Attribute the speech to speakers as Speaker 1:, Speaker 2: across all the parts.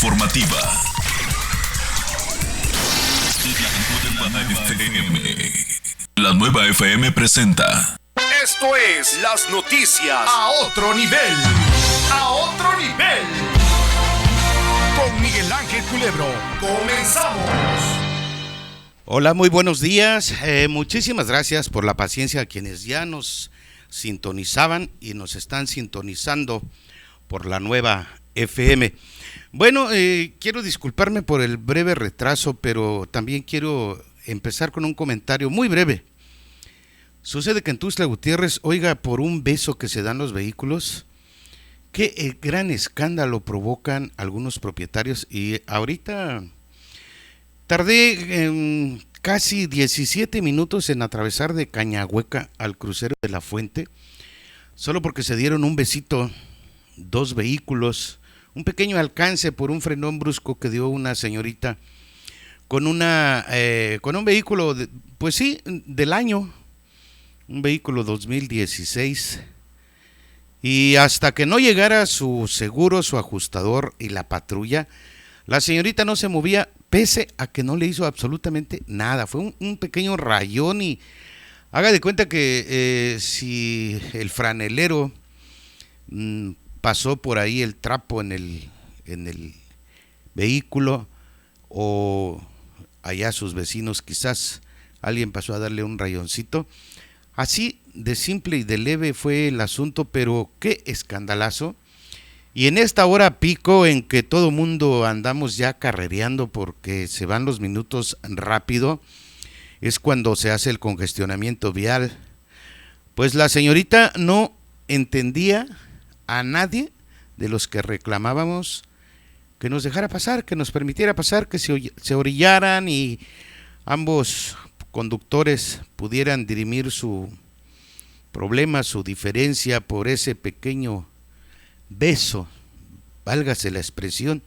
Speaker 1: Formativa. La nueva FM presenta.
Speaker 2: Esto es las noticias
Speaker 3: a otro nivel. A otro nivel. Con Miguel Ángel Culebro. Comenzamos.
Speaker 4: Hola, muy buenos días. Muchísimas gracias por la paciencia a quienes ya nos sintonizaban y nos están sintonizando por la nueva FM. Bueno, quiero disculparme por el breve retraso, pero también quiero empezar con un comentario muy breve. Sucede que en Tuxtla Gutiérrez, oiga, por un beso que se dan los vehículos, qué gran escándalo provocan algunos propietarios. Y ahorita tardé casi 17 minutos en atravesar de Cañahueca al crucero de La Fuente, solo porque se dieron un besito, dos vehículos, un pequeño alcance por un frenón brusco que dio una señorita con un vehículo, pues sí, del año, un vehículo 2016, y hasta que no llegara su seguro, su ajustador y la patrulla, la señorita no se movía, pese a que no le hizo absolutamente nada. Fue un pequeño rayón y haga de cuenta que si el franelero pasó por ahí el trapo en el vehículo, o allá sus vecinos quizás alguien pasó a darle un rayoncito. Así de simple y de leve fue el asunto, pero qué escandalazo. Y en esta hora pico en que todo mundo andamos ya carrereando porque se van los minutos rápido, es cuando se hace el congestionamiento vial. Pues la señorita no entendía a nadie de los que reclamábamos que nos dejara pasar, que nos permitiera pasar, que se orillaran y ambos conductores pudieran dirimir su problema, su diferencia por ese pequeño beso, válgase la expresión,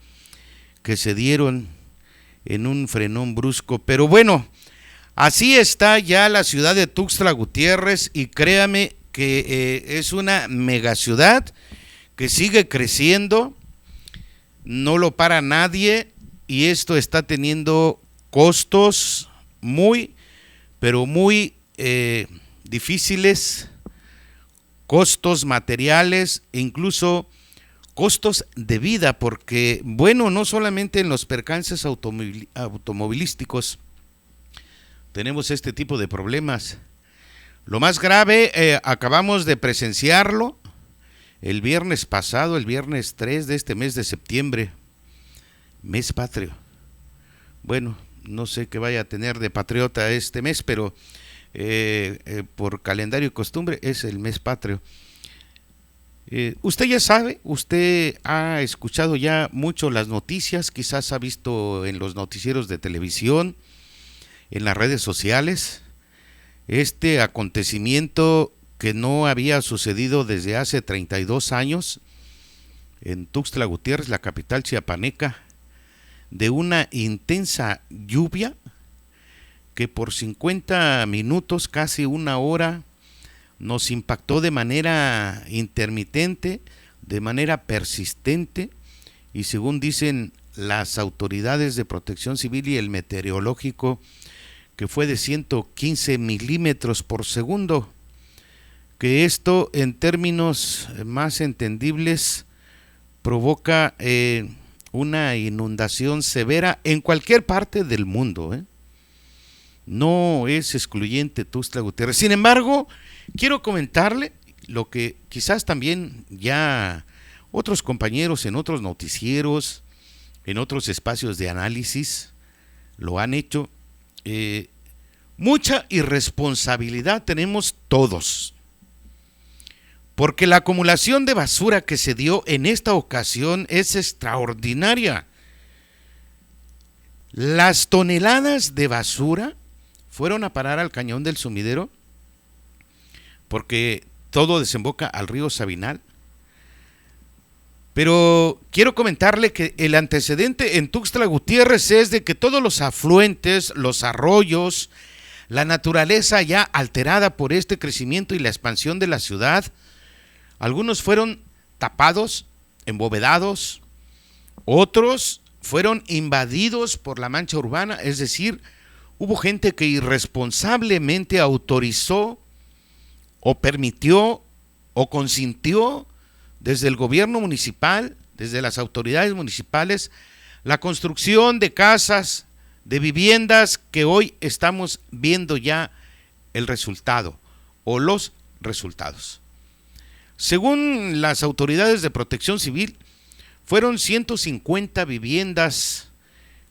Speaker 4: que se dieron en un frenón brusco. Pero bueno, así está ya la ciudad de Tuxtla Gutiérrez, y créame que es una megaciudad que sigue creciendo, no lo para nadie, y esto está teniendo costos muy, pero muy difíciles, costos materiales e incluso costos de vida, porque bueno, no solamente en los percances automovilísticos tenemos este tipo de problemas. Lo más grave, acabamos de presenciarlo el viernes pasado, el viernes 3 de este mes de septiembre, mes patrio. Bueno, no sé qué vaya a tener de patriota este mes, pero por calendario y costumbre es el mes patrio. Usted ya sabe, usted ha escuchado ya mucho las noticias, quizás ha visto en los noticieros de televisión, en las redes sociales, este acontecimiento que no había sucedido desde hace 32 años en Tuxtla Gutiérrez, la capital chiapaneca, de una intensa lluvia que por 50 minutos, casi una hora, nos impactó de manera intermitente, de manera persistente, y según dicen las autoridades de Protección Civil y el meteorológico, que fue de 115 milímetros por segundo, que esto en términos más entendibles provoca una inundación severa en cualquier parte del mundo, No es excluyente Tuxtla Gutiérrez. Sin embargo, quiero comentarle lo que quizás también ya otros compañeros en otros noticieros, en otros espacios de análisis lo han hecho. Mucha irresponsabilidad tenemos todos, porque la acumulación de basura que se dio en esta ocasión es extraordinaria. Las toneladas de basura fueron a parar al cañón del Sumidero, porque todo desemboca al río Sabinal. Pero quiero comentarle que el antecedente en Tuxtla Gutiérrez es de que todos los afluentes, los arroyos, la naturaleza ya alterada por este crecimiento y la expansión de la ciudad, algunos fueron tapados, embovedados, otros fueron invadidos por la mancha urbana, es decir, hubo gente que irresponsablemente autorizó o permitió o consintió desde el gobierno municipal, desde las autoridades municipales, la construcción de casas, de viviendas que hoy estamos viendo ya el resultado o los resultados. Según las autoridades de Protección Civil, fueron 150 viviendas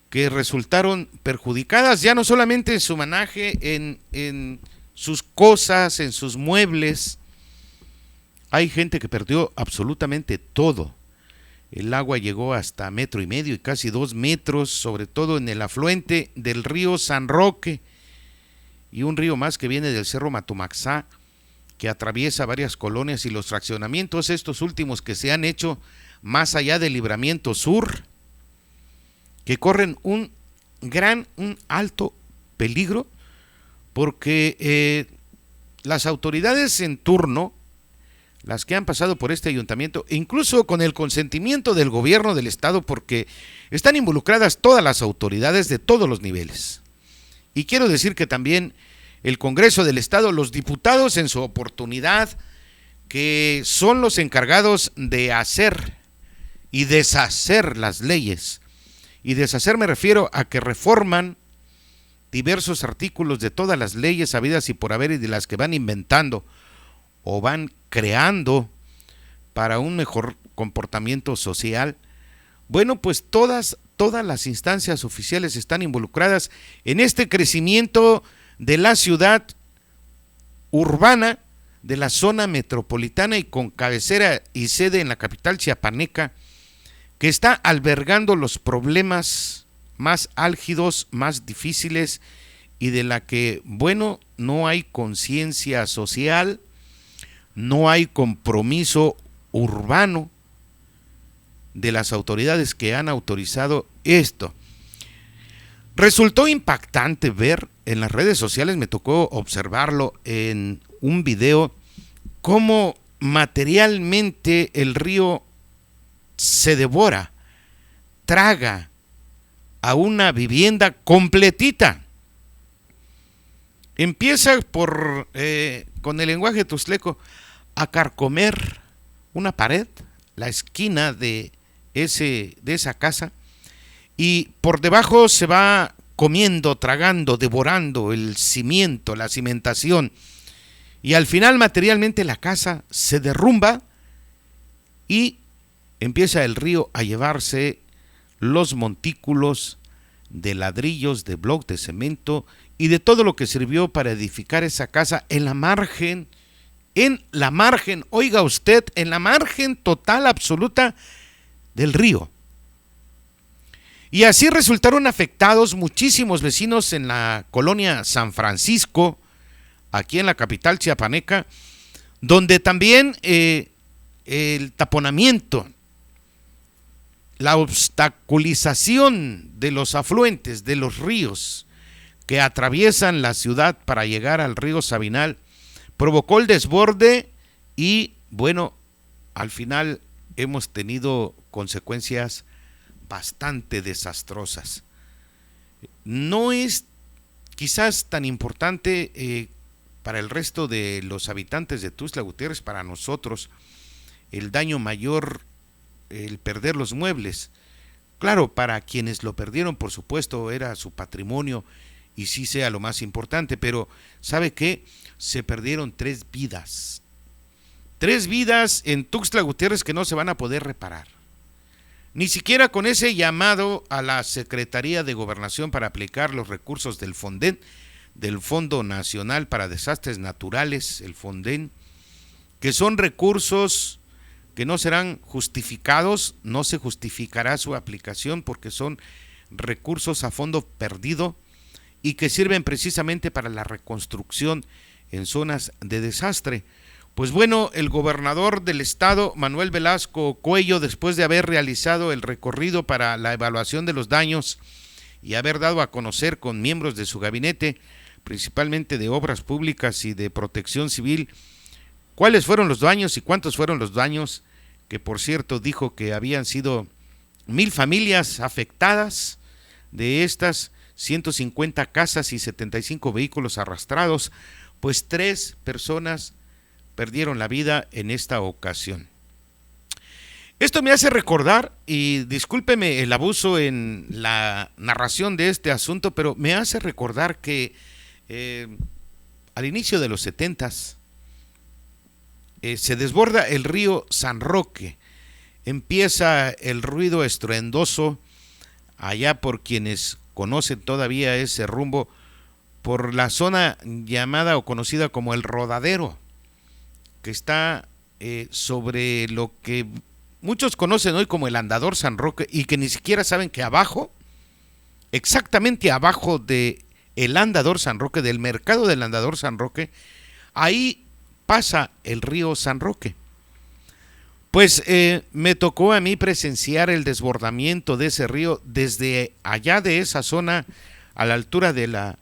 Speaker 4: que resultaron perjudicadas, ya no solamente en su manaje, en sus cosas, en sus muebles. Hay gente que perdió absolutamente todo. El agua llegó hasta 1,5 metros y casi 2 metros, sobre todo en el afluente del río San Roque y un río más que viene del Cerro Matumaxá, que atraviesa varias colonias y los fraccionamientos, estos últimos que se han hecho más allá del Libramiento Sur, que corren un alto peligro, porque las autoridades en turno, las que han pasado por este ayuntamiento, incluso con el consentimiento del gobierno del estado, porque están involucradas todas las autoridades de todos los niveles. Y quiero decir que también el Congreso del Estado, los diputados en su oportunidad, que son los encargados de hacer y deshacer las leyes. Y deshacer me refiero a que reforman diversos artículos de todas las leyes habidas y por haber, y de las que van inventando o van creando para un mejor comportamiento social. Bueno, pues todas las instancias oficiales están involucradas en este crecimiento de la ciudad urbana, de la zona metropolitana y con cabecera y sede en la capital chiapaneca, que está albergando los problemas más álgidos, más difíciles, y de la que, bueno, no hay conciencia social, no hay compromiso urbano de las autoridades que han autorizado esto. Resultó impactante ver en las redes sociales, me tocó observarlo en un video, cómo materialmente el río se devora, traga a una vivienda completita. Empieza con el lenguaje tuxtleco, a carcomer una pared, la esquina de esa casa, y por debajo se va comiendo, tragando, devorando el cimiento, la cimentación, y al final materialmente la casa se derrumba y empieza el río a llevarse los montículos de ladrillos, de bloc de cemento y de todo lo que sirvió para edificar esa casa en la margen, oiga usted, en la margen total, absoluta del río. Y así resultaron afectados muchísimos vecinos en la colonia San Francisco, aquí en la capital chiapaneca, donde también el taponamiento, la obstaculización de los afluentes de los ríos que atraviesan la ciudad para llegar al río Sabinal, provocó el desborde y, bueno, al final hemos tenido consecuencias bastante desastrosas. No es quizás tan importante para el resto de los habitantes de Tuxtla Gutiérrez, para nosotros, el daño mayor, el perder los muebles. Claro, para quienes lo perdieron, por supuesto, era su patrimonio y sí sea lo más importante, pero ¿sabe qué? Se perdieron 3 vidas. 3 vidas en Tuxtla Gutiérrez que no se van a poder reparar. Ni siquiera con ese llamado a la Secretaría de Gobernación para aplicar los recursos del FONDEN, del Fondo Nacional para Desastres Naturales, el FONDEN, que son recursos que no serán justificados, no se justificará su aplicación porque son recursos a fondo perdido y que sirven precisamente para la reconstrucción en zonas de desastre. Pues bueno, el gobernador del estado, Manuel Velasco Cuello, después de haber realizado el recorrido para la evaluación de los daños y haber dado a conocer con miembros de su gabinete, principalmente de Obras Públicas y de Protección Civil, cuáles fueron los daños y cuántos fueron los daños, que por cierto dijo que habían sido 1000 familias afectadas. De estas, 150 casas y 75 vehículos arrastrados, pues 3 personas perdieron la vida en esta ocasión. Esto me hace recordar, y discúlpeme el abuso en la narración de este asunto, pero me hace recordar que al inicio de los 70s se desborda el río San Roque, empieza el ruido estruendoso allá por quienes conocen todavía ese rumbo, por la zona llamada o conocida como el Rodadero, que está sobre lo que muchos conocen hoy como el Andador San Roque, y que ni siquiera saben que abajo, exactamente abajo de el Andador San Roque, del mercado del Andador San Roque, ahí pasa el río San Roque. Pues me tocó a mí presenciar el desbordamiento de ese río desde allá de esa zona, a la altura de la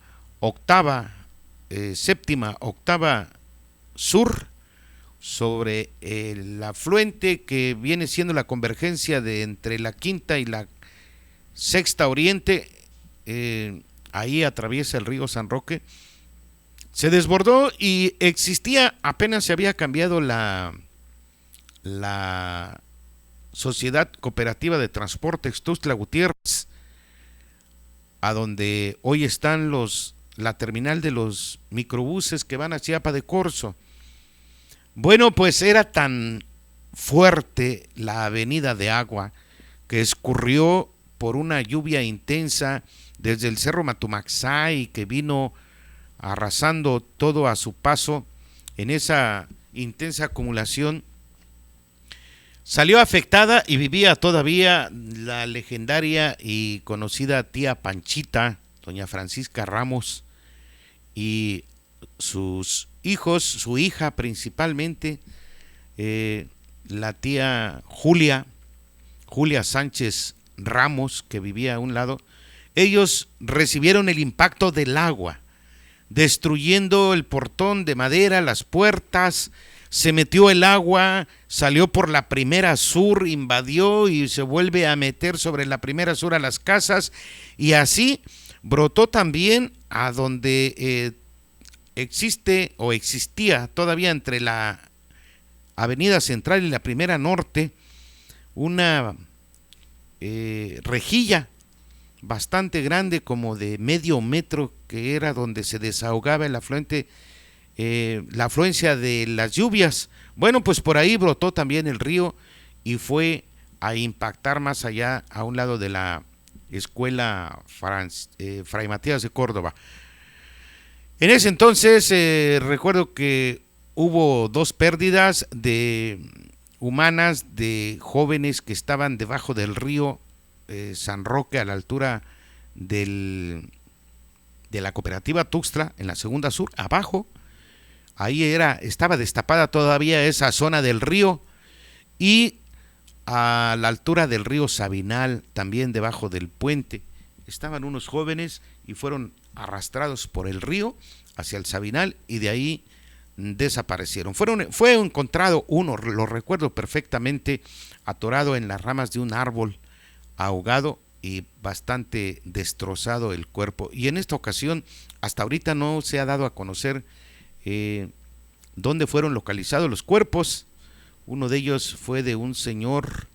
Speaker 4: séptima octava sur, sobre el afluente que viene siendo la convergencia de entre la quinta y la sexta oriente. Ahí atraviesa el río San Roque. Se desbordó y existía, apenas se había cambiado la Sociedad Cooperativa de Transportes Tuxtla Gutiérrez, a donde hoy están la terminal de los microbuses que van a Chiapa de Corzo. Bueno, pues era tan fuerte la avenida de agua que escurrió por una lluvia intensa desde el Cerro Matumaxay, que vino arrasando todo a su paso. En esa intensa acumulación salió afectada y vivía todavía la legendaria y conocida tía Panchita, doña Francisca Ramos, y sus hijos, su hija principalmente, la tía Julia Sánchez Ramos, que vivía a un lado. Ellos recibieron el impacto del agua, destruyendo el portón de madera, las puertas. Se metió el agua, salió por la primera sur, invadió y se vuelve a meter sobre la primera sur a las casas, y así brotó también a donde existe o existía todavía entre la avenida central y la primera norte una rejilla bastante grande, como de medio metro, que era donde se desahogaba el afluente, la afluencia de las lluvias. Bueno, pues por ahí brotó también el río y fue a impactar más allá, a un lado de la escuela Fray Matías de Córdoba. En ese entonces recuerdo que hubo 2 pérdidas humanas de jóvenes que estaban debajo del río San Roque, a la altura de la cooperativa Tuxtla, en la segunda sur, abajo. Ahí estaba destapada todavía esa zona del río, y a la altura del río Sabinal, también debajo del puente, estaban unos jóvenes y fueron arrastrados por el río hacia el Sabinal, y de ahí desaparecieron. Fue encontrado uno, lo recuerdo perfectamente, atorado en las ramas de un árbol, ahogado y bastante destrozado el cuerpo. Y en esta ocasión, hasta ahorita no se ha dado a conocer dónde fueron localizados los cuerpos. Uno de ellos fue de un señor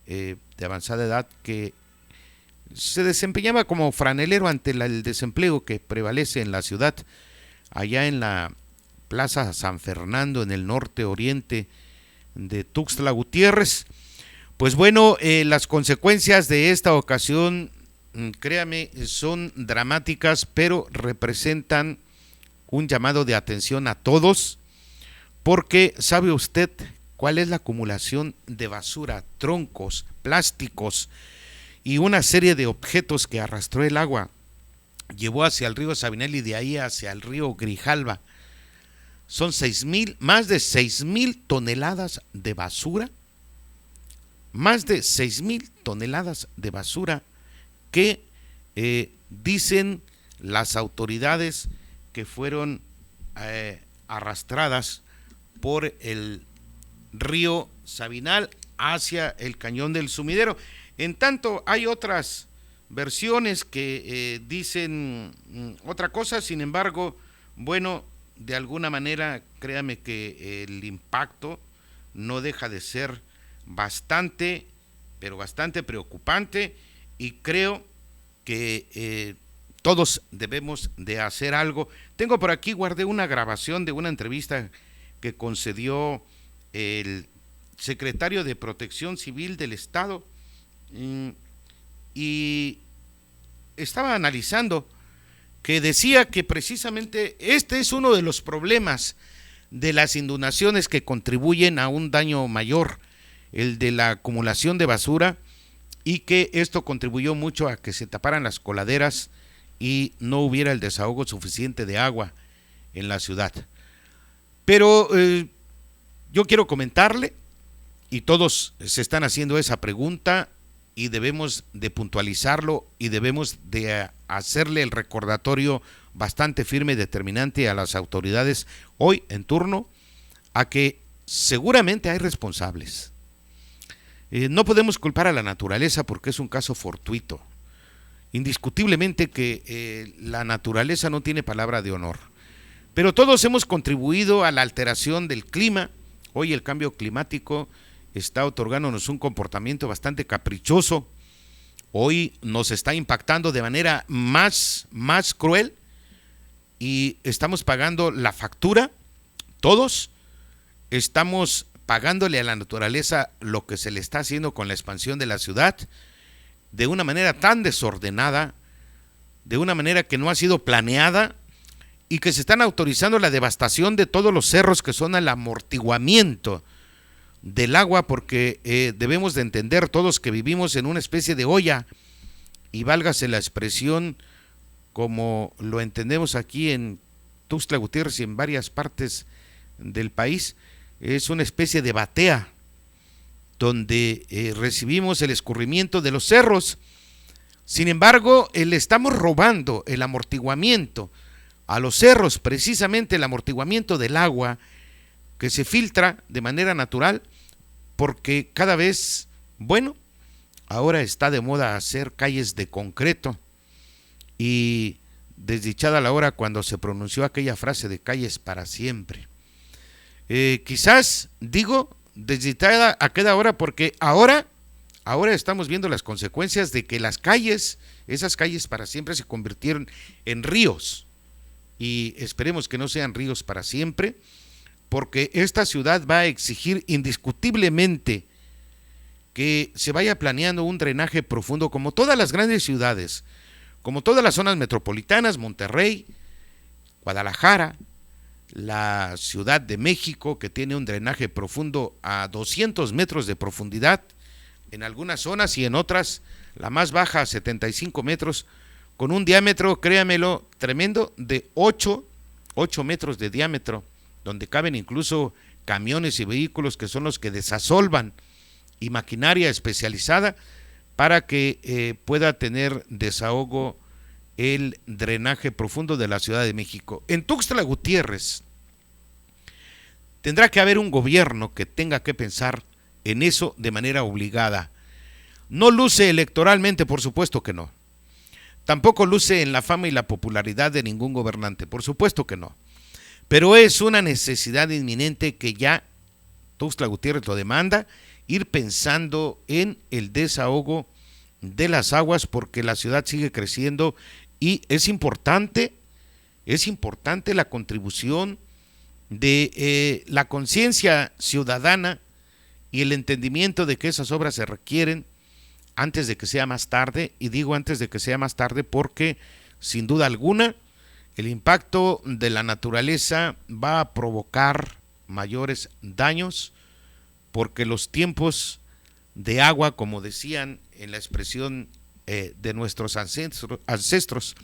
Speaker 4: de avanzada edad que se desempeñaba como franelero ante el desempleo que prevalece en la ciudad, allá en la Plaza San Fernando, en el norte oriente de Tuxtla Gutiérrez. Pues bueno, las consecuencias de esta ocasión, créame, son dramáticas, pero representan un llamado de atención a todos, porque ¿sabe usted cuál es la acumulación de basura, troncos, plásticos y una serie de objetos que arrastró el agua? Llevó hacia el río Sabinal y de ahí hacia el río Grijalva. Son más de 6,000 toneladas de basura, más de 6,000 toneladas de basura que dicen las autoridades que fueron arrastradas por el río Sabinal hacia el cañón del Sumidero. En tanto, hay otras versiones que dicen otra cosa. Sin embargo, bueno, de alguna manera, créame que el impacto no deja de ser bastante, pero bastante preocupante, y creo que todos debemos de hacer algo. Tengo por aquí, guardé una grabación de una entrevista que concedió el secretario de Protección Civil del Estado, y estaba analizando que decía que precisamente este es uno de los problemas de las inundaciones que contribuyen a un daño mayor, el de la acumulación de basura, y que esto contribuyó mucho a que se taparan las coladeras y no hubiera el desahogo suficiente de agua en la ciudad. Pero yo quiero comentarle, y todos se están haciendo esa pregunta, y debemos de puntualizarlo, y debemos de hacerle el recordatorio bastante firme y determinante a las autoridades hoy en turno, a que seguramente hay responsables. No podemos culpar a la naturaleza porque es un caso fortuito. Indiscutiblemente que la naturaleza no tiene palabra de honor, pero todos hemos contribuido a la alteración del clima. Hoy el cambio climático está otorgándonos un comportamiento bastante caprichoso. Hoy nos está impactando de manera más cruel, y estamos pagando la factura. Todos estamos pagándole a la naturaleza lo que se le está haciendo con la expansión de la ciudad, de una manera tan desordenada, de una manera que no ha sido planeada, y que se están autorizando la devastación de todos los cerros que son el amortiguamiento del agua, porque debemos de entender todos que vivimos en una especie de olla, y válgase la expresión como lo entendemos aquí en Tuxtla Gutiérrez y en varias partes del país, es una especie de batea donde recibimos el escurrimiento de los cerros. Sin embargo, le estamos robando el amortiguamiento a los cerros, precisamente el amortiguamiento del agua que se filtra de manera natural, porque cada vez, bueno, ahora está de moda hacer calles de concreto, y desdichada la hora cuando se pronunció aquella frase de calles para siempre. Quizás digo desdichada a cada hora porque ahora estamos viendo las consecuencias de que las calles, esas calles para siempre, se convirtieron en ríos, y esperemos que no sean ríos para siempre, porque esta ciudad va a exigir indiscutiblemente que se vaya planeando un drenaje profundo, como todas las grandes ciudades, como todas las zonas metropolitanas, Monterrey, Guadalajara, la Ciudad de México, que tiene un drenaje profundo a 200 metros de profundidad en algunas zonas, y en otras la más baja a 75 metros, con un diámetro, créamelo, tremendo, de 8 metros de diámetro, donde caben incluso camiones y vehículos que son los que desasolvan, y maquinaria especializada para que pueda tener desahogo el drenaje profundo de la Ciudad de México. En Tuxtla Gutiérrez tendrá que haber un gobierno que tenga que pensar en eso de manera obligada. No luce electoralmente, por supuesto que no. Tampoco luce en la fama y la popularidad de ningún gobernante, por supuesto que no. Pero es una necesidad inminente que ya Tuxtla Gutiérrez lo demanda, ir pensando en el desahogo de las aguas, porque la ciudad sigue creciendo, y es importante la contribución de la conciencia ciudadana y el entendimiento de que esas obras se requieren antes de que sea más tarde. Y digo antes de que sea más tarde porque sin duda alguna el impacto de la naturaleza va a provocar mayores daños, porque los tiempos de agua, como decían en la expresión de nuestros ancestros,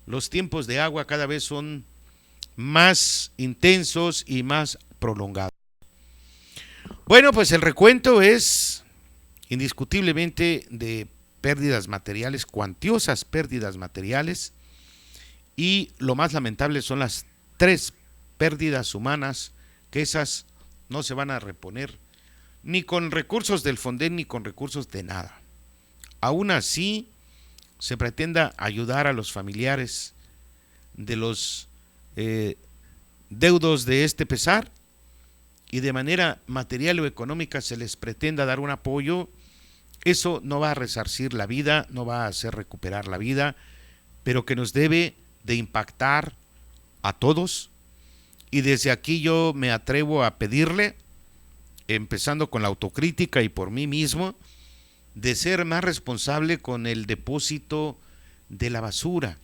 Speaker 4: los tiempos de agua cada vez son más intensos y más prolongados. Bueno, pues el recuento es indiscutiblemente de pérdidas materiales, cuantiosas pérdidas materiales, y lo más lamentable son las 3 pérdidas humanas, que esas no se van a reponer ni con recursos del Fonden ni con recursos de nada. aún así se pretenda ayudar a los familiares de los deudos de este pesar y de manera material o económica se les pretenda dar un apoyo, eso no va a resarcir la vida, no va a hacer recuperar la vida, pero que nos debe de impactar a todos. Y desde aquí yo me atrevo a pedirle, empezando con la autocrítica y por mí mismo, de ser más responsable con el depósito de la basura.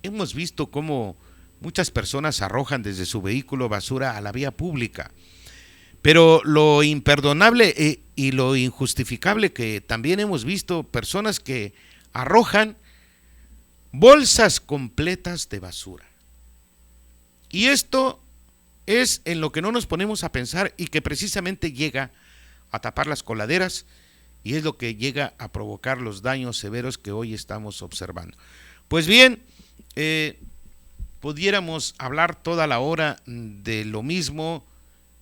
Speaker 4: Hemos visto cómo muchas personas arrojan desde su vehículo basura a la vía pública, pero lo imperdonable y lo injustificable que también hemos visto personas que arrojan bolsas completas de basura. Y esto es en lo que no nos ponemos a pensar y que precisamente llega a tapar las coladeras y es lo que llega a provocar los daños severos que hoy estamos observando. Pues bien, pudiéramos hablar toda la hora de lo mismo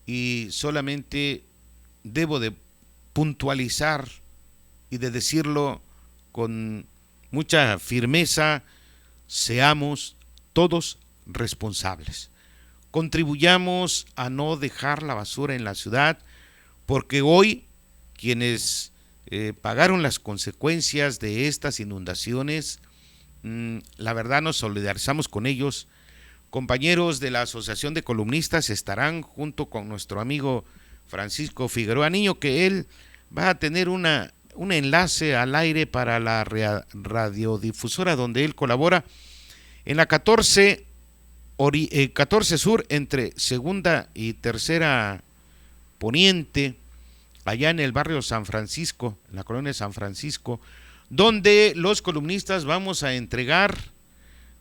Speaker 4: y solamente debo de puntualizar y de decirlo con mucha firmeza: seamos todos responsables. Contribuyamos a no dejar la basura en la ciudad, porque hoy quienes pagaron las consecuencias de estas inundaciones, la verdad nos solidarizamos con ellos. Compañeros de la Asociación de Columnistas estarán junto con nuestro amigo Francisco Figueroa Niño, que él va a tener un enlace al aire para la radiodifusora donde él colabora en la 14 Sur, entre segunda y tercera poniente, allá en el barrio San Francisco, en la colonia San Francisco, donde los columnistas vamos a entregar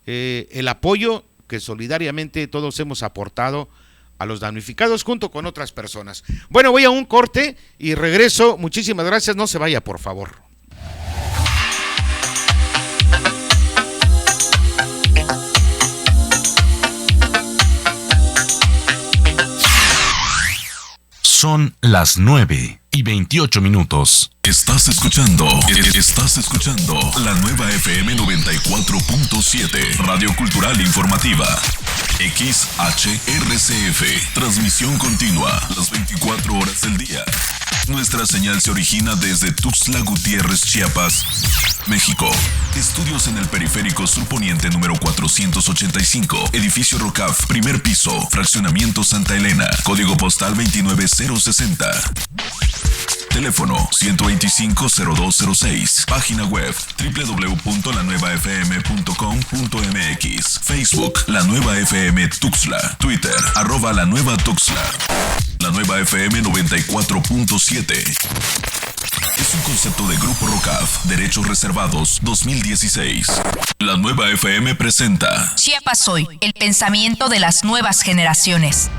Speaker 4: el apoyo que solidariamente todos hemos aportado a los damnificados junto con otras personas. Bueno, voy a un corte y regreso. Muchísimas gracias, no se vaya, por favor.
Speaker 1: Son las 9:28. Estás escuchando la nueva FM 94.7, Radio Cultural Informativa. XHRCF, transmisión continua, las 24 horas del día. Nuestra señal se origina desde Tuxtla Gutiérrez, Chiapas, México. Estudios en el Periférico Surponiente número 485, Edificio Rocaf, primer piso, Fraccionamiento Santa Elena, Código Postal 29060. Teléfono 125-0206. Página web www.lanuevafm.com.mx. Facebook La Nueva FM Tuxtla. Twitter @La Nueva Tuxtla. La Nueva FM 94.7. Es un concepto de Grupo Rocaf, Derechos Reservados 2016. La Nueva FM presenta
Speaker 5: Chiapas Hoy, el pensamiento de las nuevas generaciones.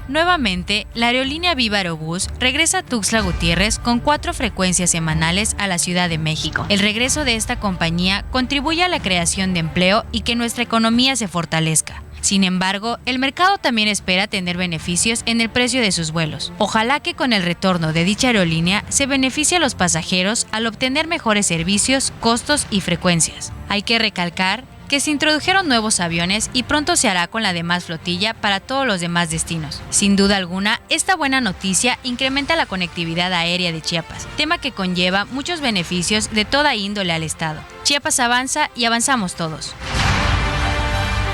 Speaker 6: Nuevamente, la aerolínea Viva Aerobús regresa a Tuxtla Gutiérrez con 4 frecuencias semanales a la Ciudad de México. El regreso de esta compañía contribuye a la creación de empleo y que nuestra economía se fortalezca. Sin embargo, el mercado también espera tener beneficios en el precio de sus vuelos. Ojalá que con el retorno de dicha aerolínea se beneficie a los pasajeros al obtener mejores servicios, costos y frecuencias. Hay que recalcar que se introdujeron nuevos aviones y pronto se hará con la demás flotilla para todos los demás destinos. Sin duda alguna, esta buena noticia incrementa la conectividad aérea de Chiapas, tema que conlleva muchos beneficios de toda índole al Estado. Chiapas avanza y avanzamos todos.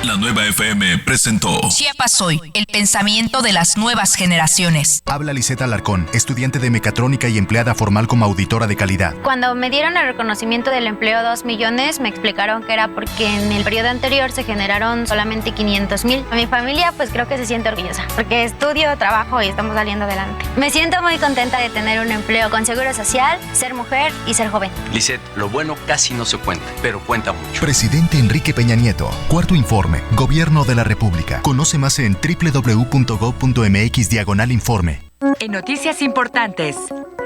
Speaker 1: La Nueva FM presentó
Speaker 5: Chiapas Hoy, el pensamiento de las nuevas generaciones.
Speaker 7: Habla Liseta Alarcón, estudiante de mecatrónica y empleada formal como auditora de calidad.
Speaker 8: Cuando me dieron el reconocimiento del empleo 2 millones, me explicaron que era porque en el periodo anterior se generaron solamente 500,000. A mi familia pues creo que se siente orgullosa, porque estudio, trabajo y estamos saliendo adelante. Me siento muy contenta de tener un empleo con seguro social, ser mujer y ser joven.
Speaker 9: Lisset, lo bueno casi no se cuenta, pero cuenta mucho.
Speaker 7: Presidente Enrique Peña Nieto, cuarto informe. Gobierno de la República. Conoce más en www.gov.mx/informe.
Speaker 10: En noticias importantes,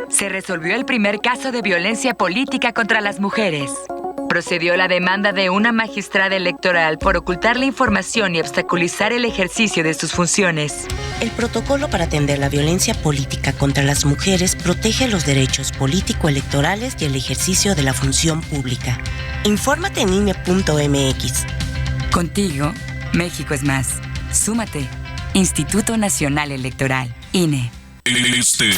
Speaker 10: se resolvió el primer caso de violencia política contra las mujeres. procedió a la demanda de una magistrada electoral por ocultar la información y obstaculizar el ejercicio de sus funciones.
Speaker 11: El protocolo para atender la violencia política contra las mujeres protege los derechos político-electorales y el ejercicio de la función pública. Infórmate en INE.mx.
Speaker 12: Contigo, México es más. Súmate. Instituto Nacional Electoral, INE.
Speaker 1: Este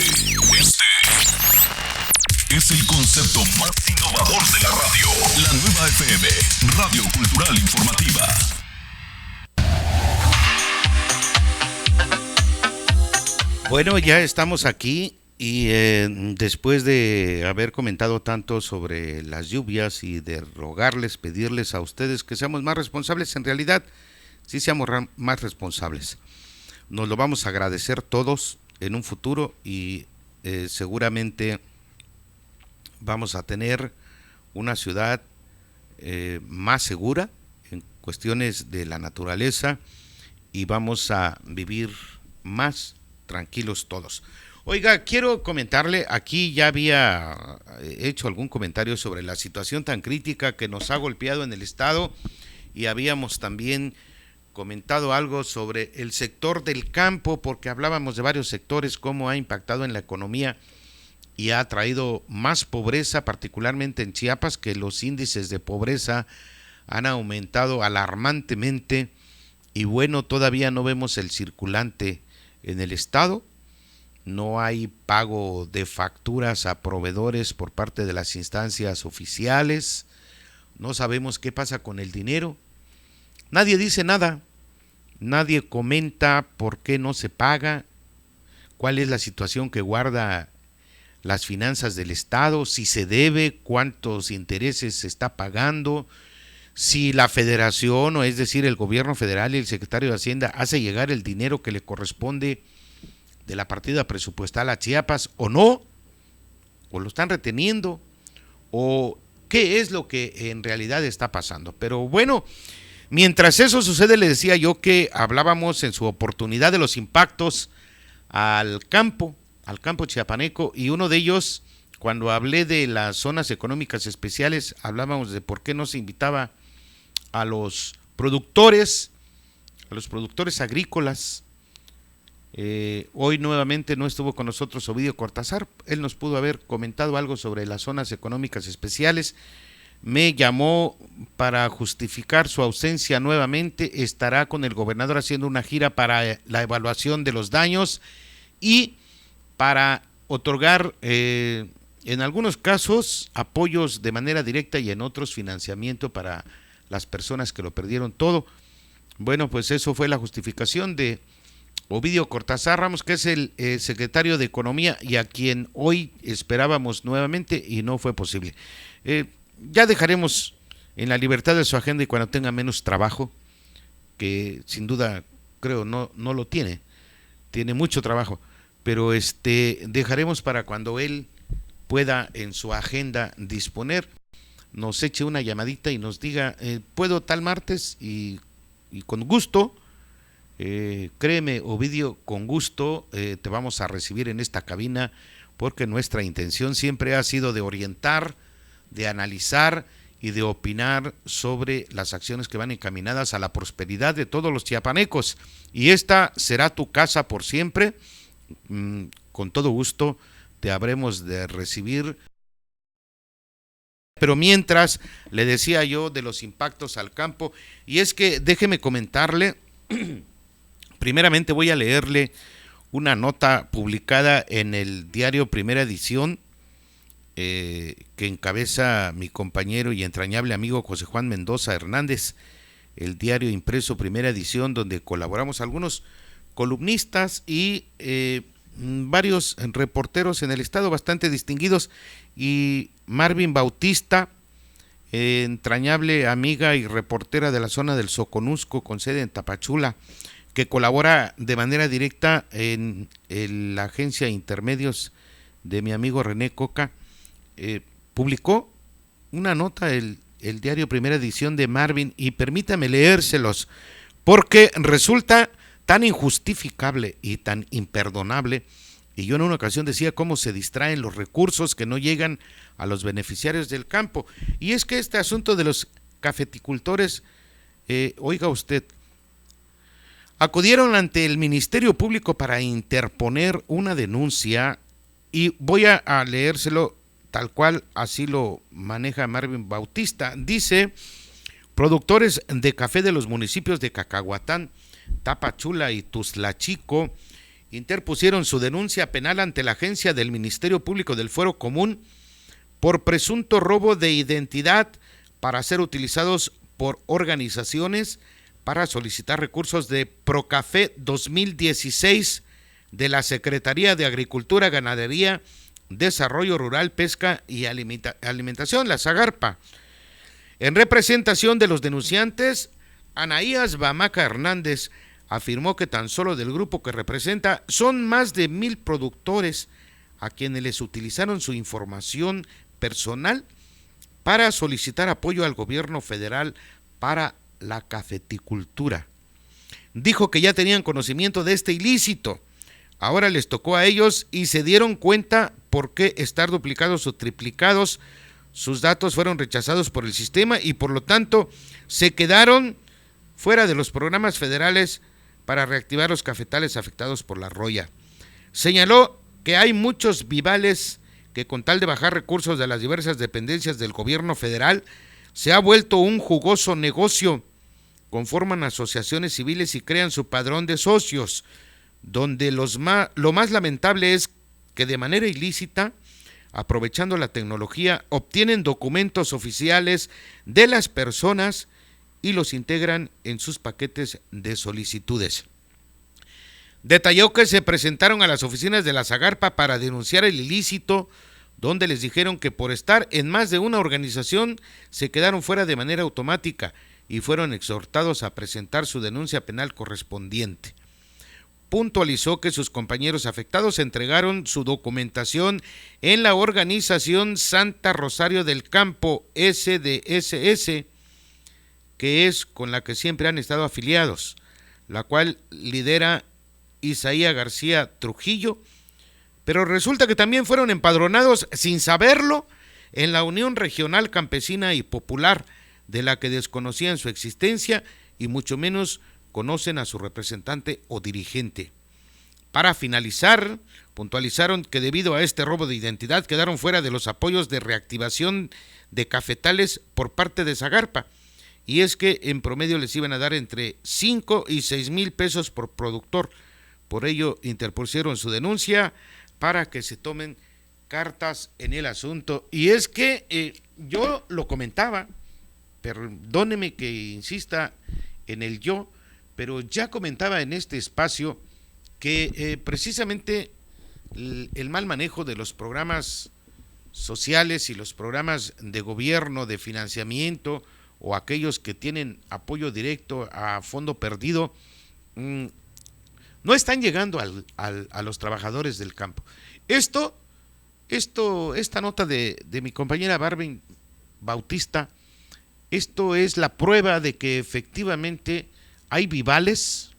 Speaker 1: es el concepto más innovador de la radio. La nueva FM, Radio Cultural Informativa.
Speaker 4: Bueno, ya estamos aquí y después de haber comentado tanto sobre las lluvias y de rogarles, pedirles a ustedes que seamos más responsables, en realidad sí seamos más responsables. Nos lo vamos a agradecer todos en un futuro y seguramente vamos a tener una ciudad más segura en cuestiones de la naturaleza y vamos a vivir más tranquilos todos. Oiga, quiero comentarle, aquí ya había hecho algún comentario sobre la situación tan crítica que nos ha golpeado en el estado y habíamos también comentado algo sobre el sector del campo, porque hablábamos de varios sectores, cómo ha impactado en la economía y ha traído más pobreza, particularmente en Chiapas, que los índices de pobreza han aumentado alarmantemente y bueno, todavía no vemos el circulante en el estado, no hay pago de facturas a proveedores por parte de las instancias oficiales, no sabemos qué pasa con el dinero, nadie dice nada, nadie comenta por qué no se paga, cuál es la situación que guarda las finanzas del estado, si se debe, cuántos intereses se está pagando, si la federación, o es decir, el gobierno federal y el secretario de Hacienda hace llegar el dinero que le corresponde de la partida presupuestal a Chiapas o no, o lo están reteniendo, o qué es lo que en realidad está pasando. Pero bueno, mientras eso sucede, le decía yo que hablábamos en su oportunidad de los impactos al campo chiapaneco, y uno de ellos, cuando hablé de las zonas económicas especiales, hablábamos de por qué no se invitaba a los productores agrícolas. Hoy nuevamente no estuvo con nosotros Ovidio Cortázar, él nos pudo haber comentado algo sobre las zonas económicas especiales, me llamó para justificar su ausencia nuevamente, estará con el gobernador haciendo una gira para la evaluación de los daños y para otorgar en algunos casos apoyos de manera directa y en otros financiamiento para las personas que lo perdieron todo. Bueno, pues eso fue la justificación de Ovidio Cortázar Ramos, que es el secretario de Economía y a quien hoy esperábamos nuevamente y no fue posible. Ya dejaremos en la libertad de su agenda y cuando tenga menos trabajo, que sin duda creo no lo tiene mucho trabajo, pero dejaremos para cuando él pueda en su agenda disponer, nos eche una llamadita y nos diga, puedo tal martes y con gusto, créeme Ovidio, con gusto te vamos a recibir en esta cabina, porque nuestra intención siempre ha sido de orientar, de analizar y de opinar sobre las acciones que van encaminadas a la prosperidad de todos los chiapanecos, y esta será tu casa por siempre. Con todo gusto te habremos de recibir, pero mientras le decía yo de los impactos al campo, y es que déjeme comentarle, primeramente voy a leerle una nota publicada en el diario Primera Edición, que encabeza mi compañero y entrañable amigo José Juan Mendoza Hernández, el diario impreso Primera Edición, donde colaboramos algunos columnistas y varios reporteros en el estado bastante distinguidos, y Marvin Bautista, entrañable amiga y reportera de la zona del Soconusco con sede en Tapachula, que colabora de manera directa en la agencia Intermedios de mi amigo René Coca, publicó una nota el diario Primera Edición de Marvin, y permítame leérselos porque resulta tan injustificable y tan imperdonable Y yo en una ocasión decía cómo se distraen los recursos que no llegan a los beneficiarios del campo. Y es que este asunto de los cafeticultores, oiga usted, acudieron ante el Ministerio Público para interponer una denuncia, y voy a leérselo tal cual así lo maneja Marvin Bautista. Dice: productores de café de los municipios de Cacahuatán, Tapachula y Tuzlachico interpusieron su denuncia penal ante la agencia del Ministerio Público del Fuero Común por presunto robo de identidad para ser utilizados por organizaciones para solicitar recursos de Procafé 2016 de la Secretaría de Agricultura, Ganadería, Desarrollo Rural, Pesca y Alimentación, la SAGARPA. En representación de los denunciantes, Anaías Bamaca Hernández afirmó que tan solo del grupo que representa son más de 1,000 productores a quienes les utilizaron su información personal para solicitar apoyo al gobierno federal para la cafeticultura. Dijo que ya tenían conocimiento de este ilícito. Ahora les tocó a ellos y se dieron cuenta por qué estar duplicados o triplicados. Sus datos fueron rechazados por el sistema y por lo tanto se quedaron fuera de los programas federales para reactivar los cafetales afectados por la roya. Señaló que hay muchos vivales que con tal de bajar recursos de las diversas dependencias del gobierno federal se ha vuelto un jugoso negocio. Conforman asociaciones civiles y crean su padrón de socios, donde lo más lamentable es que de manera ilícita, aprovechando la tecnología, obtienen documentos oficiales de las personas y los integran en sus paquetes de solicitudes. Detalló que se presentaron a las oficinas de la SAGARPA para denunciar el ilícito, donde les dijeron que por estar en más de una organización se quedaron fuera de manera automática y fueron exhortados a presentar su denuncia penal correspondiente. Puntualizó que sus compañeros afectados entregaron su documentación en la organización Santa Rosario del Campo, SDSS, que es con la que siempre han estado afiliados, la cual lidera Isaías García Trujillo, pero resulta que también fueron empadronados sin saberlo en la Unión Regional Campesina y Popular, de la que desconocían su existencia y mucho menos conocen a su representante o dirigente. Para finalizar, puntualizaron que debido a este robo de identidad quedaron fuera de los apoyos de reactivación de cafetales por parte de SAGARPA, y es que en promedio les iban a dar entre 5 y 6 mil pesos por productor. Por ello interpusieron su denuncia para que se tomen cartas en el asunto. Y es que yo lo comentaba, perdóneme que insista en el yo, pero ya comentaba en este espacio que precisamente el mal manejo de los programas sociales y los programas de gobierno, de financiamiento, o aquellos que tienen apoyo directo a fondo perdido, no están llegando a los trabajadores del campo. Esta nota de mi compañera Marvin Bautista, esto es la prueba de que efectivamente hay vivales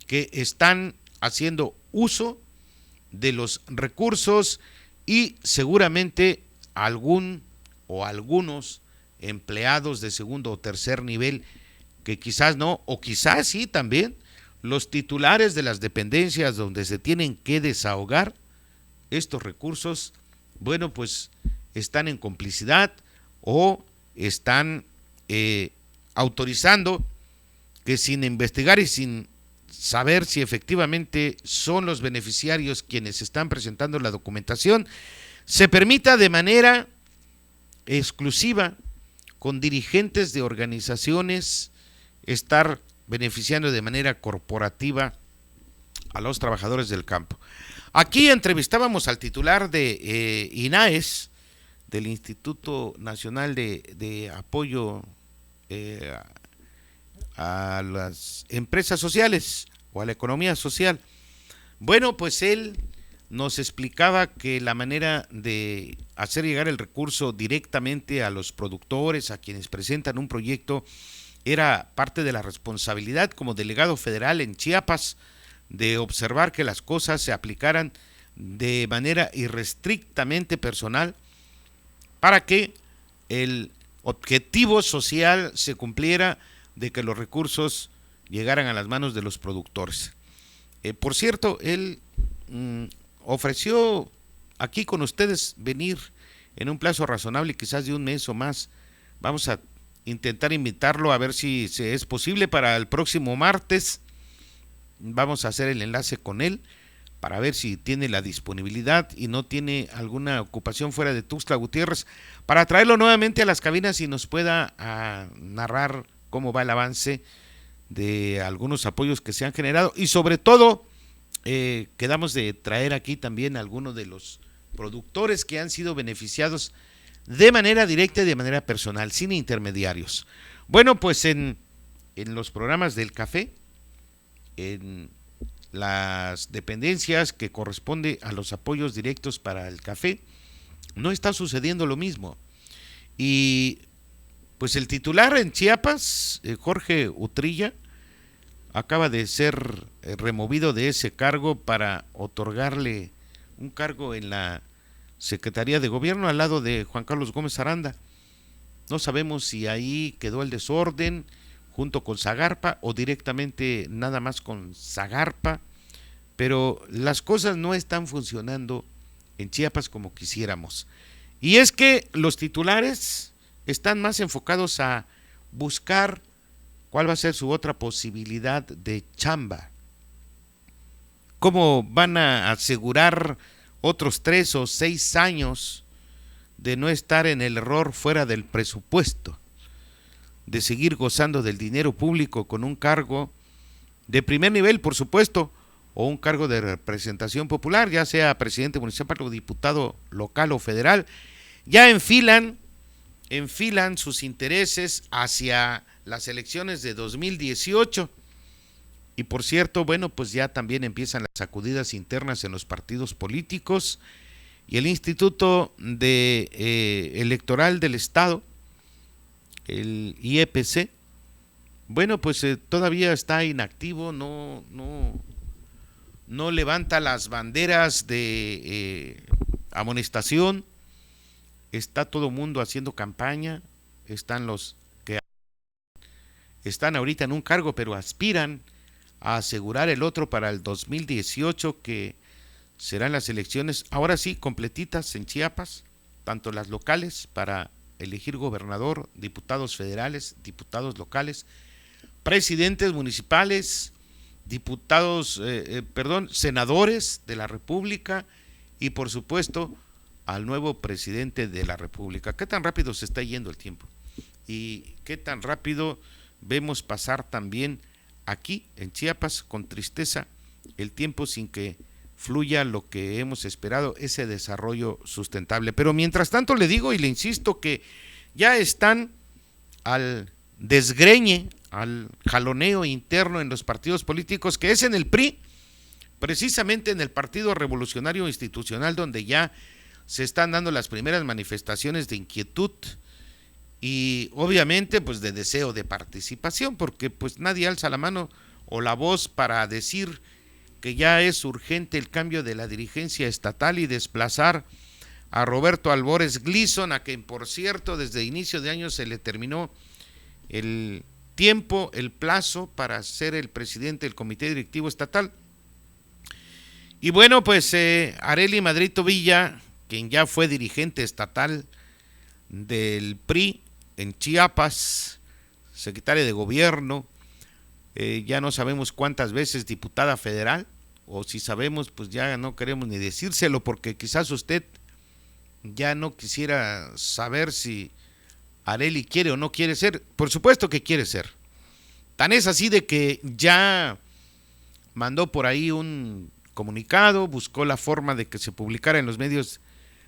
Speaker 4: que están haciendo uso de los recursos y seguramente algún o algunos empleados de segundo o tercer nivel que quizás no, o quizás sí también, los titulares de las dependencias donde se tienen que desahogar estos recursos, bueno, pues están en complicidad o están autorizando que sin investigar y sin saber si efectivamente son los beneficiarios quienes están presentando la documentación, se permita de manera exclusiva con dirigentes de organizaciones estar beneficiando de manera corporativa a los trabajadores del campo. Aquí entrevistábamos al titular de INAES, del Instituto Nacional de Apoyo a las empresas sociales o a la economía social. Bueno, pues él nos explicaba que la manera de hacer llegar el recurso directamente a los productores, a quienes presentan un proyecto, era parte de la responsabilidad como delegado federal en Chiapas de observar que las cosas se aplicaran de manera irrestrictamente personal para que el objetivo social se cumpliera de que los recursos llegaran a las manos de los productores. Por cierto, él ofreció aquí con ustedes venir en un plazo razonable, quizás de un mes o más. Vamos a intentar invitarlo a ver si es posible para el próximo martes. Vamos a hacer el enlace con él para ver si tiene la disponibilidad y no tiene alguna ocupación fuera de Tuxtla Gutiérrez, para traerlo nuevamente a las cabinas y nos pueda narrar cómo va el avance de algunos apoyos que se han generado, y sobre todo quedamos de traer aquí también a algunos de los productores que han sido beneficiados de manera directa y de manera personal, sin intermediarios. Bueno, pues en los programas del café, en las dependencias que corresponde a los apoyos directos para el café, no está sucediendo lo mismo. Y pues el titular en Chiapas, Jorge Utrilla, acaba de ser removido de ese cargo para otorgarle un cargo en la Secretaría de Gobierno al lado de Juan Carlos Gómez Aranda. No sabemos si ahí quedó el desorden junto con Zagarpa o directamente nada más con Zagarpa, pero las cosas no están funcionando en Chiapas como quisiéramos. Y es que los titulares están más enfocados a buscar cuál va a ser su otra posibilidad de chamba. ¿Cómo van a asegurar otros 3 o 6 años de no estar en el error fuera del presupuesto, de seguir gozando del dinero público con un cargo de primer nivel, por supuesto, o un cargo de representación popular, ya sea presidente municipal o diputado local o federal? Ya enfilan sus intereses hacia las elecciones de 2018. Y por cierto, bueno, pues ya también empiezan las sacudidas internas en los partidos políticos, y el Instituto Electoral del Estado, el IEPC, bueno, pues todavía está inactivo, no levanta las banderas de amonestación. Está todo mundo haciendo campaña, están los que están ahorita en un cargo, pero aspiran a asegurar el otro para el 2018, que serán las elecciones, ahora sí, completitas en Chiapas, tanto las locales para elegir gobernador, diputados federales, diputados locales, presidentes municipales, senadores de la República, y por supuesto al nuevo presidente de la República. ¿Qué tan rápido se está yendo el tiempo? Y qué tan rápido vemos pasar también aquí en Chiapas con tristeza el tiempo sin que fluya lo que hemos esperado, ese desarrollo sustentable. Pero mientras tanto le digo y le insisto que ya están al desgreñe, al jaloneo interno en los partidos políticos, que es en el PRI, precisamente en el Partido Revolucionario Institucional, donde ya se están dando las primeras manifestaciones de inquietud y obviamente pues de deseo de participación, porque pues nadie alza la mano o la voz para decir que ya es urgente el cambio de la dirigencia estatal y desplazar a Roberto Albores Gleason, a quien por cierto desde inicio de año se le terminó el tiempo, el plazo para ser el presidente del comité directivo estatal. Y bueno, pues Arely Madrito Villa, quien ya fue dirigente estatal del PRI en Chiapas, secretaria de gobierno, ya no sabemos cuántas veces diputada federal, o si sabemos pues ya no queremos ni decírselo, porque quizás usted ya no quisiera saber si Arely quiere o no quiere ser. Por supuesto que quiere ser, tan es así de que ya mandó por ahí un comunicado, buscó la forma de que se publicara en los medios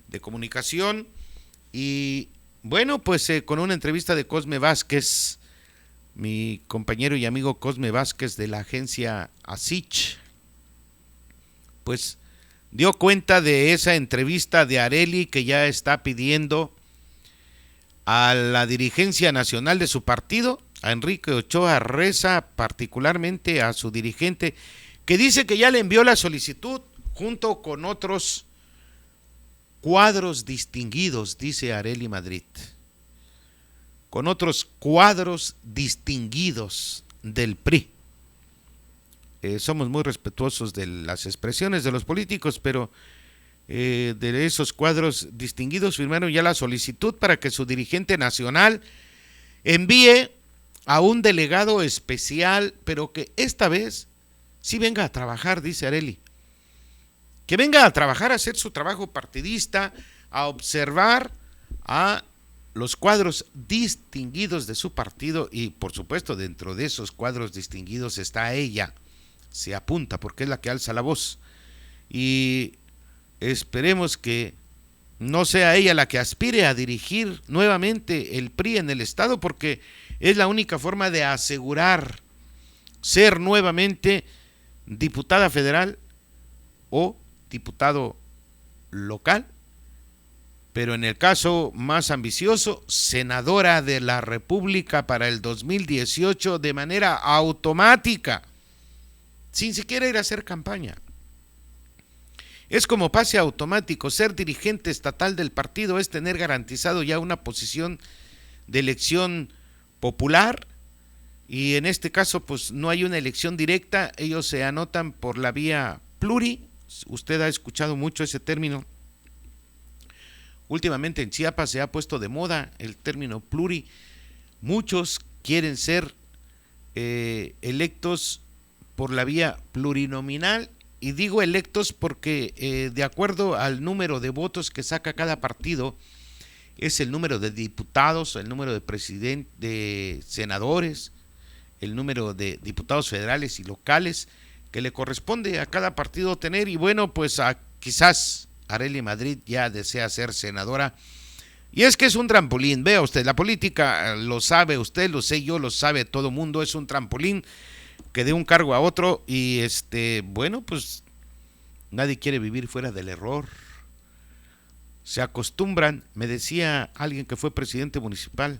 Speaker 4: de comunicación, y bueno, pues con una entrevista de Cosme Vázquez, mi compañero y amigo Cosme Vázquez de la agencia ASICH, pues dio cuenta de esa entrevista de Arely, que ya está pidiendo a la dirigencia nacional de su partido, a Enrique Ochoa Reza, particularmente a su dirigente, que dice que ya le envió la solicitud junto con otros cuadros distinguidos, dice Arely Madrid, con otros cuadros distinguidos del PRI. Somos muy respetuosos de las expresiones de los políticos, pero de esos cuadros distinguidos firmaron ya la solicitud para que su dirigente nacional envíe a un delegado especial, pero que esta vez sí venga a trabajar, dice Arely. Que venga a trabajar, a hacer su trabajo partidista, a observar a los cuadros distinguidos de su partido y, por supuesto, dentro de esos cuadros distinguidos está ella. Se apunta porque es la que alza la voz. Y esperemos que no sea ella la que aspire a dirigir nuevamente el PRI en el Estado, porque es la única forma de asegurar ser nuevamente diputada federal o diputado local, pero en el caso más ambicioso, senadora de la República para el 2018 de manera automática, sin siquiera ir a hacer campaña. Es como pase automático. Ser dirigente estatal del partido es tener garantizado ya una posición de elección popular, y en este caso pues no hay una elección directa, ellos se anotan por la vía pluri. Usted ha escuchado mucho ese término. Últimamente en Chiapas se ha puesto de moda el término pluri. Muchos quieren ser electos por la vía plurinominal, y digo electos porque de acuerdo al número de votos que saca cada partido, es el número de diputados, el número de senadores, el número de diputados federales y locales que le corresponde a cada partido tener. Y bueno, pues quizás Arely Madrid ya desea ser senadora, y es que es un trampolín. Vea usted, la política lo sabe usted, lo sé yo, lo sabe todo mundo, es un trampolín que de un cargo a otro, y bueno, pues nadie quiere vivir fuera del error. Se acostumbran, me decía alguien que fue presidente municipal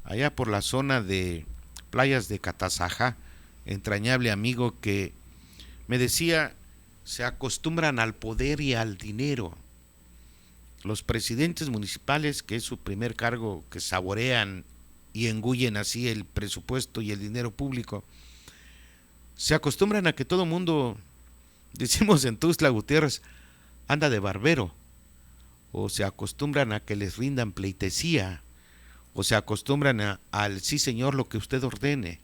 Speaker 4: allá por la zona de Playas de Catazajá, entrañable amigo, que me decía, se acostumbran al poder y al dinero. Los presidentes municipales, que es su primer cargo, que saborean y engullen así el presupuesto y el dinero público, se acostumbran a que todo mundo, decimos en Tuxtla Gutiérrez, anda de barbero, o se acostumbran a que les rindan pleitesía, o se acostumbran al sí señor, lo que usted ordene.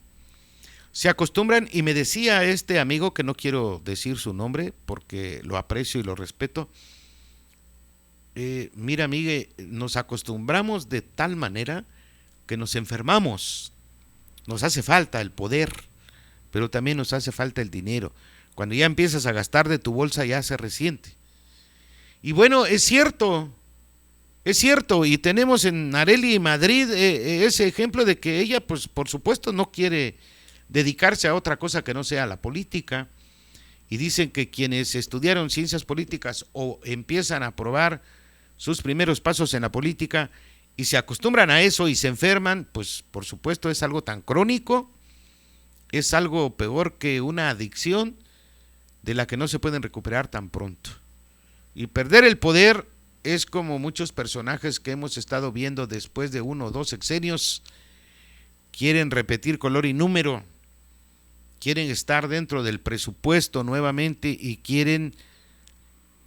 Speaker 4: Se acostumbran, y me decía este amigo, que no quiero decir su nombre porque lo aprecio y lo respeto, mira, amigo, nos acostumbramos de tal manera que nos enfermamos. Nos hace falta el poder, pero también nos hace falta el dinero. Cuando ya empiezas a gastar de tu bolsa ya se resiente. Y bueno, es cierto, y tenemos en Arely Madrid ese ejemplo de que ella, pues por supuesto, no quiere dedicarse a otra cosa que no sea la política, y dicen que quienes estudiaron ciencias políticas o empiezan a probar sus primeros pasos en la política y se acostumbran a eso y se enferman, pues por supuesto es algo tan crónico, es algo peor que una adicción de la que no se pueden recuperar tan pronto. Y perder el poder es como muchos personajes que hemos estado viendo después de 1 o 2 sexenios, quieren repetir color y número, quieren estar dentro del presupuesto nuevamente y quieren,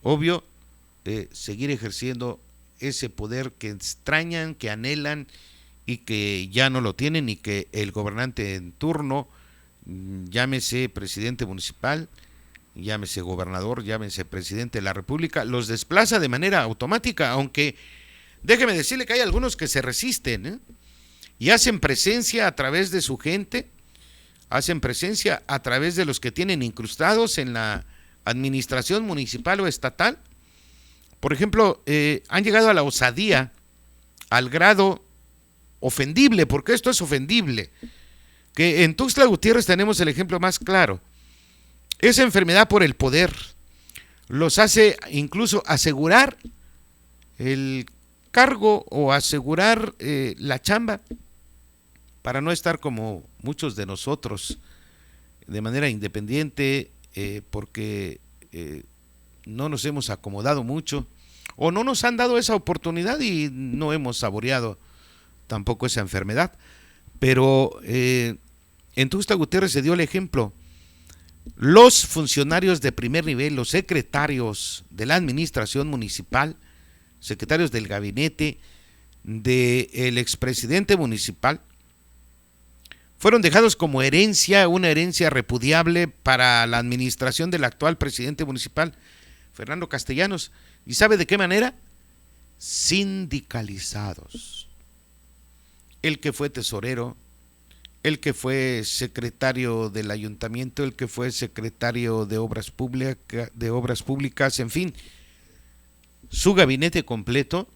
Speaker 4: obvio, seguir ejerciendo ese poder que extrañan, que anhelan y que ya no lo tienen, y que el gobernante en turno, llámese presidente municipal, llámese gobernador, llámese presidente de la República, los desplaza de manera automática, aunque déjeme decirle que hay algunos que se resisten, y hacen presencia a través de su gente, hacen presencia a través de los que tienen incrustados en la administración municipal o estatal. Por ejemplo, han llegado a la osadía, al grado ofendible, porque esto es ofendible, que en Tuxtla Gutiérrez tenemos el ejemplo más claro. Esa enfermedad por el poder los hace incluso asegurar el cargo o asegurar la chamba para no estar como muchos de nosotros de manera independiente, porque no nos hemos acomodado mucho o no nos han dado esa oportunidad y no hemos saboreado tampoco esa enfermedad. Pero en Tuxtla Gutiérrez se dio el ejemplo. Los funcionarios de primer nivel, los secretarios de la administración municipal, secretarios del gabinete del expresidente municipal, fueron dejados como herencia, una herencia repudiable para la administración del actual presidente municipal, Fernando Castellanos. ¿Y sabe de qué manera? Sindicalizados. El que fue tesorero, el que fue secretario del ayuntamiento, el que fue secretario de obras públicas, en fin, su gabinete completo,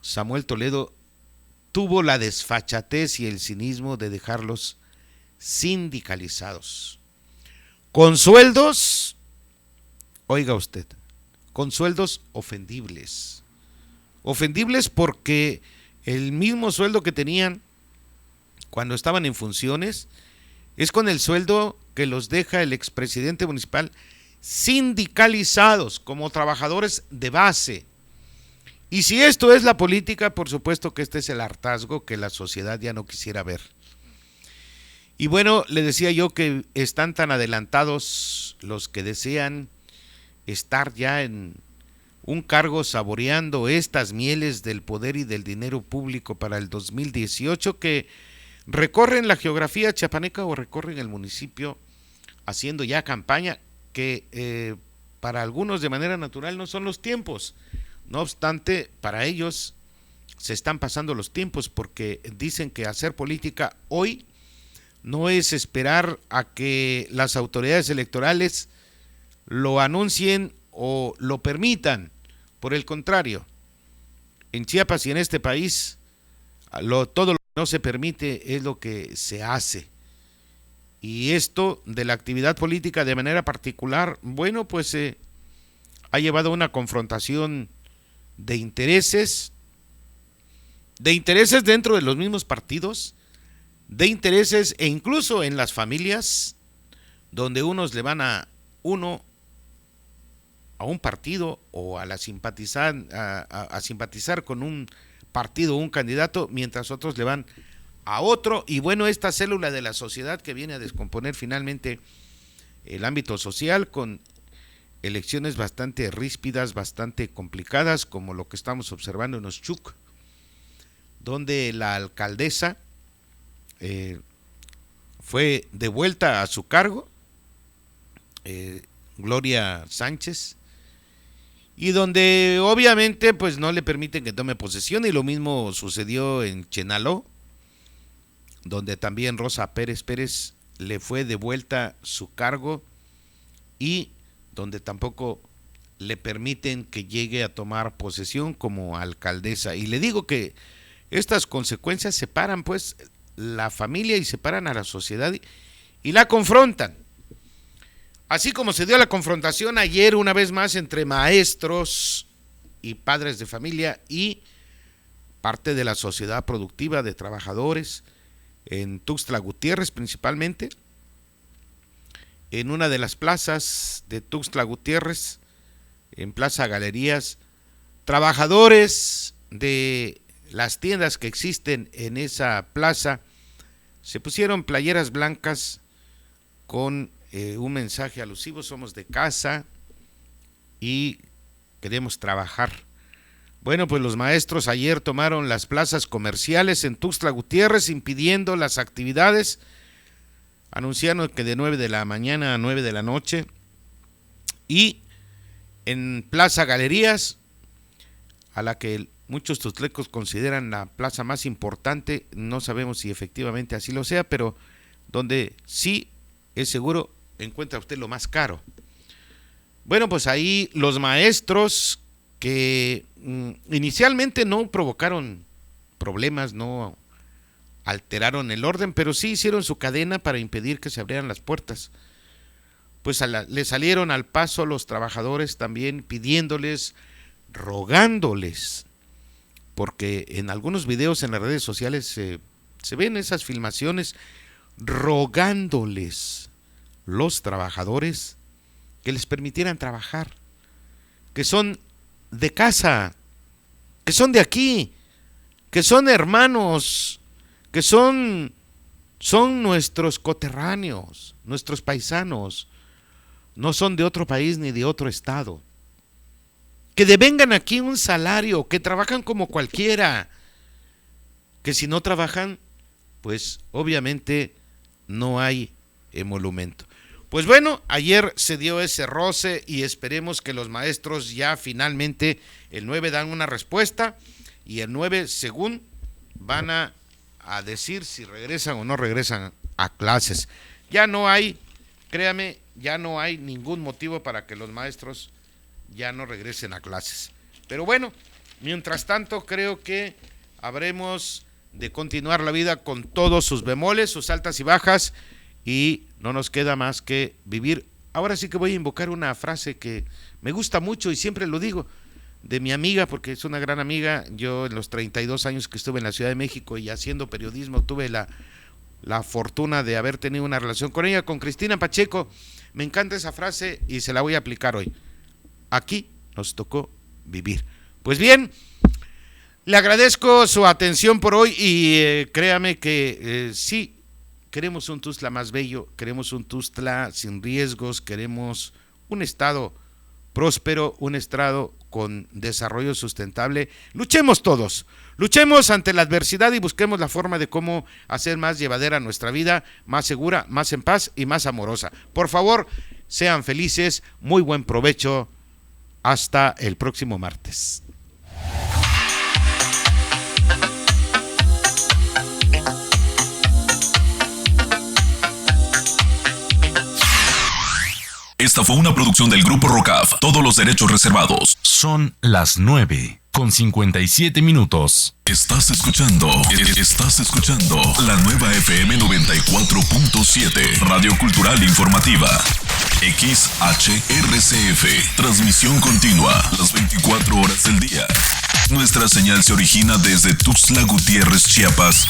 Speaker 4: Samuel Toledo, tuvo la desfachatez y el cinismo de dejarlos sindicalizados, con sueldos, oiga usted, con sueldos ofendibles porque el mismo sueldo que tenían cuando estaban en funciones es con el sueldo que los deja el expresidente municipal sindicalizados como trabajadores de base. Y si esto es la política, por supuesto que este es el hartazgo que la sociedad ya no quisiera ver. Y bueno, le decía yo que están tan adelantados los que desean estar ya en un cargo saboreando estas mieles del poder y del dinero público para el 2018, que recorren la geografía chiapaneca o recorren el municipio haciendo ya campaña, que para algunos de manera natural no son los tiempos. No obstante, para ellos se están pasando los tiempos, porque dicen que hacer política hoy no es esperar a que las autoridades electorales lo anuncien o lo permitan. Por el contrario, en Chiapas y en este país, todo lo que no se permite es lo que se hace. Y esto de la actividad política de manera particular, bueno, pues ha llevado a una confrontación de intereses dentro de los mismos partidos, de intereses e incluso en las familias, donde unos le van a un partido o a simpatizar con un partido o un candidato, mientras otros le van a otro. Y bueno, esta célula de la sociedad que viene a descomponer finalmente el ámbito social con elecciones bastante ríspidas, bastante complicadas, como lo que estamos observando en Oxchuc, donde la alcaldesa fue devuelta a su cargo, Gloria Sánchez, y donde obviamente pues no le permiten que tome posesión, y lo mismo sucedió en Chenaló, donde también Rosa Pérez le fue devuelta su cargo y donde tampoco le permiten que llegue a tomar posesión como alcaldesa. Y le digo que estas consecuencias separan pues la familia y separan a la sociedad y la confrontan. Así como se dio la confrontación ayer una vez más entre maestros y padres de familia y parte de la sociedad productiva de trabajadores en Tuxtla Gutiérrez principalmente, en una de las plazas de Tuxtla Gutiérrez, en Plaza Galerías, trabajadores de las tiendas que existen en esa plaza se pusieron playeras blancas con un mensaje alusivo: somos de casa y queremos trabajar. Bueno, pues los maestros ayer tomaron las plazas comerciales en Tuxtla Gutiérrez, impidiendo las actividades, anunciaron que de 9 de la mañana a 9 de la noche, y en Plaza Galerías, a la que muchos tuxtlecos consideran la plaza más importante, no sabemos si efectivamente así lo sea, pero donde sí es seguro encuentra usted lo más caro. Bueno, pues ahí los maestros que inicialmente no provocaron problemas, no alteraron el orden, pero sí hicieron su cadena para impedir que se abrieran las puertas. Pues le salieron al paso los trabajadores también pidiéndoles, rogándoles, porque en algunos videos en las redes sociales se ven esas filmaciones, rogándoles los trabajadores que les permitieran trabajar, que son de casa, que son de aquí, que son hermanos, que son nuestros coterráneos, nuestros paisanos, no son de otro país ni de otro estado, que devengan aquí un salario, que trabajan como cualquiera, que si no trabajan, pues obviamente no hay emolumento. Pues bueno, ayer se dio ese roce y esperemos que los maestros ya finalmente el 9 dan una respuesta y el 9 según van a decir si regresan o no regresan a clases. Ya no hay, créame, ya no hay ningún motivo para que los maestros ya no regresen a clases. Pero bueno, mientras tanto creo que habremos de continuar la vida con todos sus bemoles, sus altas y bajas, y no nos queda más que vivir. Ahora sí que voy a invocar una frase que me gusta mucho y siempre lo digo, de mi amiga, porque es una gran amiga. Yo en los 32 años que estuve en la Ciudad de México y haciendo periodismo tuve la fortuna de haber tenido una relación con ella, con Cristina Pacheco. Me encanta esa frase y se la voy a aplicar hoy. Aquí nos tocó vivir. Pues bien, le agradezco su atención por hoy y créame que sí, queremos un Tuxtla más bello, queremos un Tuxtla sin riesgos, queremos un estado próspero, un estado con desarrollo sustentable. Luchemos todos, luchemos ante la adversidad y busquemos la forma de cómo hacer más llevadera nuestra vida, más segura, más en paz y más amorosa. Por favor, sean felices, muy buen provecho, hasta el próximo martes.
Speaker 1: Esta fue una producción del Grupo Rocaf. Todos los derechos reservados.
Speaker 13: Son las 9:57.
Speaker 1: Estás escuchando la nueva FM 94.7, Radio Cultural Informativa. XHRCF, transmisión continua, las 24 horas del día. Nuestra señal se origina desde Tuxtla Gutiérrez, Chiapas,